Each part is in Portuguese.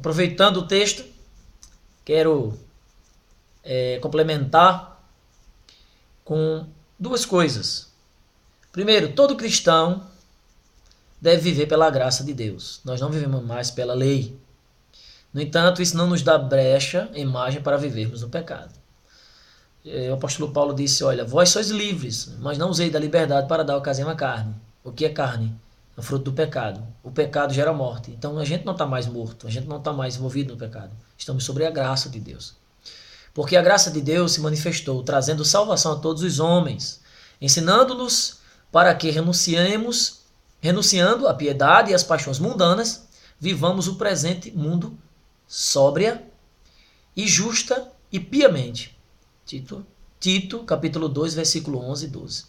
Aproveitando o texto, quero complementar com duas coisas. Primeiro, todo cristão deve viver pela graça de Deus. Nós não vivemos mais pela lei. No entanto, isso não nos dá brecha em margem para vivermos no pecado. O apóstolo Paulo disse, olha, vós sois livres, mas não usei da liberdade para dar ocasião à carne. O que é carne? É o fruto do pecado. O pecado gera morte. Então a gente não está mais morto, a gente não está mais envolvido no pecado. Estamos sobre a graça de Deus. Porque a graça de Deus se manifestou, trazendo salvação a todos os homens, ensinando-nos para que renunciando à piedade e às paixões mundanas, vivamos o presente mundo sóbria e justa e piamente. Tito, capítulo 2, versículo 11 e 12.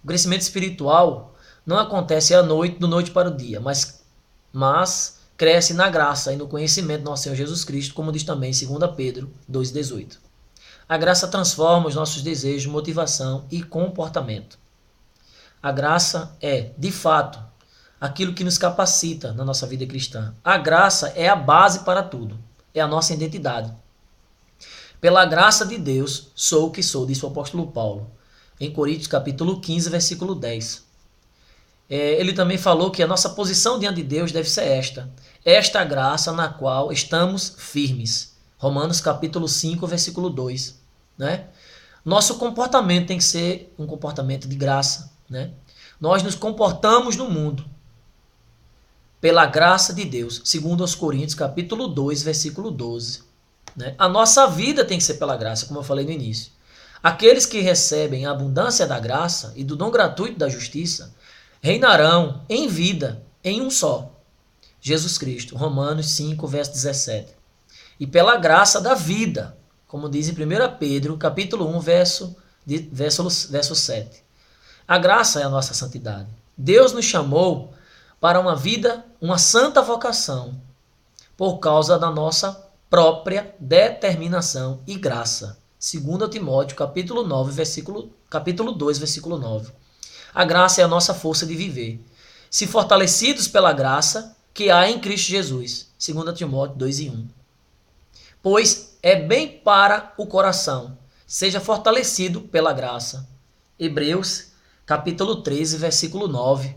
O crescimento espiritual não acontece do noite para o dia, mas cresce na graça e no conhecimento do nosso Senhor Jesus Cristo, como diz também em 2 Pedro 2,18. A graça transforma os nossos desejos, motivação e comportamento. A graça é, de fato, aquilo que nos capacita na nossa vida cristã. A graça é a base para tudo, é a nossa identidade. Pela graça de Deus, sou o que sou, disse o apóstolo Paulo, em Coríntios capítulo 15, versículo 10. Ele também falou que a nossa posição diante de Deus deve ser esta graça na qual estamos firmes. Romanos capítulo 5, versículo 2. Né? Nosso comportamento tem que ser um comportamento de graça. Né? Nós nos comportamos no mundo pela graça de Deus, segundo aos Coríntios capítulo 2, versículo 12. Né? A nossa vida tem que ser pela graça, como eu falei no início. Aqueles que recebem a abundância da graça e do dom gratuito da justiça reinarão em vida em um só, Jesus Cristo. Romanos 5, verso 17. E pela graça da vida, como diz em 1 Pedro, capítulo 1, verso 7. A graça é a nossa santidade. Deus nos chamou para uma vida, uma santa vocação, por causa da nossa própria determinação e graça. 2 Timóteo, capítulo 2, versículo 9. A graça é a nossa força de viver. Se fortalecidos pela graça que há em Cristo Jesus. 2 Timóteo 2:1. Pois é bem para o coração. Seja fortalecido pela graça. Hebreus, capítulo 13, versículo 9.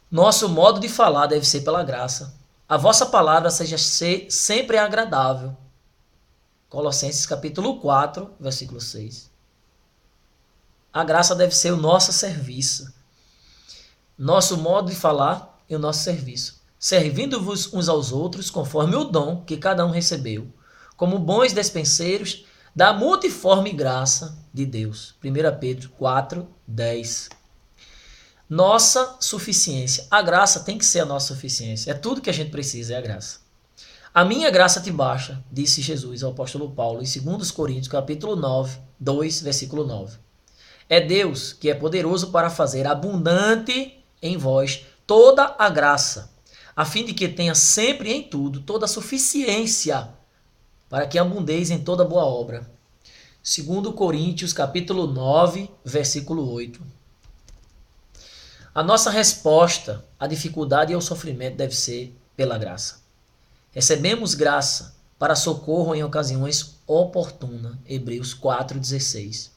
Nosso modo de falar deve ser pela graça. A vossa palavra seja sempre agradável. Colossenses capítulo 4, versículo 6. A graça deve ser o nosso serviço. Nosso modo de falar e o nosso serviço. Servindo-vos uns aos outros conforme o dom que cada um recebeu, como bons despenseiros da multiforme graça de Deus. 1 Pedro 4, 10. Nossa suficiência. A graça tem que ser a nossa suficiência. É tudo que a gente precisa, é a graça. A minha graça te basta, disse Jesus ao apóstolo Paulo em 2 Coríntios, capítulo 9, 2, versículo 9. É Deus que é poderoso para fazer abundante em vós toda a graça, a fim de que tenha sempre em tudo toda a suficiência, para que abundeis em toda boa obra. 2 Coríntios, capítulo 9, versículo 8. A nossa resposta à dificuldade e ao sofrimento deve ser pela graça. Recebemos graça para socorro em ocasiões oportunas. Hebreus 4,16.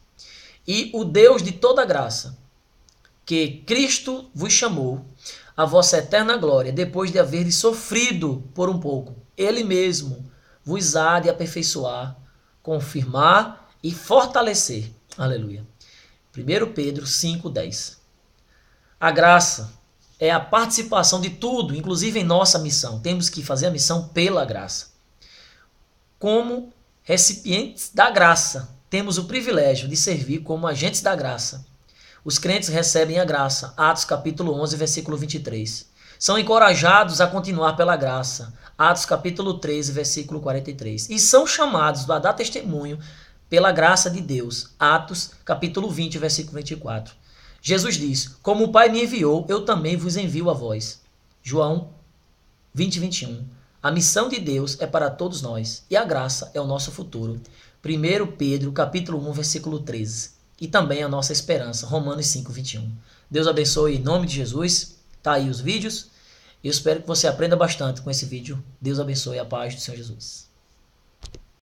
E o Deus de toda graça, que Cristo vos chamou à vossa eterna glória, depois de haverdes sofrido por um pouco, Ele mesmo vos há de aperfeiçoar, confirmar e fortalecer. Aleluia. 1 Pedro 5,10. A graça é a participação de tudo, inclusive em nossa missão. Temos que fazer a missão pela graça. Como recipientes da graça, temos o privilégio de servir como agentes da graça. Os crentes recebem a graça. Atos capítulo 11, versículo 23. São encorajados a continuar pela graça. Atos capítulo 13, versículo 43. E são chamados a dar testemunho pela graça de Deus. Atos capítulo 20, versículo 24. Jesus diz, como o Pai me enviou, eu também vos envio a vós. João 20, 21. A missão de Deus é para todos nós e a graça é o nosso futuro. 1 Pedro, capítulo 1, versículo 13. E também a nossa esperança. Romanos 5, 21. Deus abençoe em nome de Jesus. Tá aí os vídeos. Eu espero que você aprenda bastante com esse vídeo. Deus abençoe, a paz do Senhor Jesus.